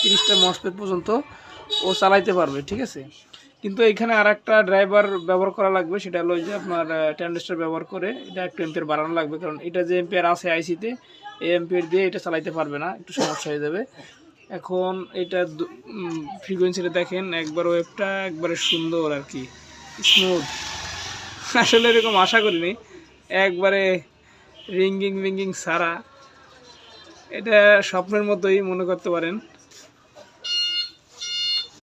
30টা MOSFET পর্যন্ত ও চালাইতে পারবে, ঠিক আছে। কিন্তু এখানে আর একটা ড্রাইভার ব্যবহার করা লাগবে, সেটা হলো যে আপনার ট্রানজিস্টর ব্যবহার করে এটা একটু এম্পিয়ার বাড়ানো লাগবে, কারণ এটা যে এম্পিয়ার আছে আইসিতে এই এম্পিয়ার দিয়ে এটা চালাইতে পারবে না, একটু সমস্যা হয়ে যাবে। এখন এটা ফ্রিকোয়েন্সিটা দেখেন, একবার ওয়েবটা একবারে সুন্দর আর কি, স্মুথ। আসলে এরকম আশা করিনি, একবারে রিঙ্গিং ছাড়া, এটা স্বপ্নের মতোই মনে করতে পারেন।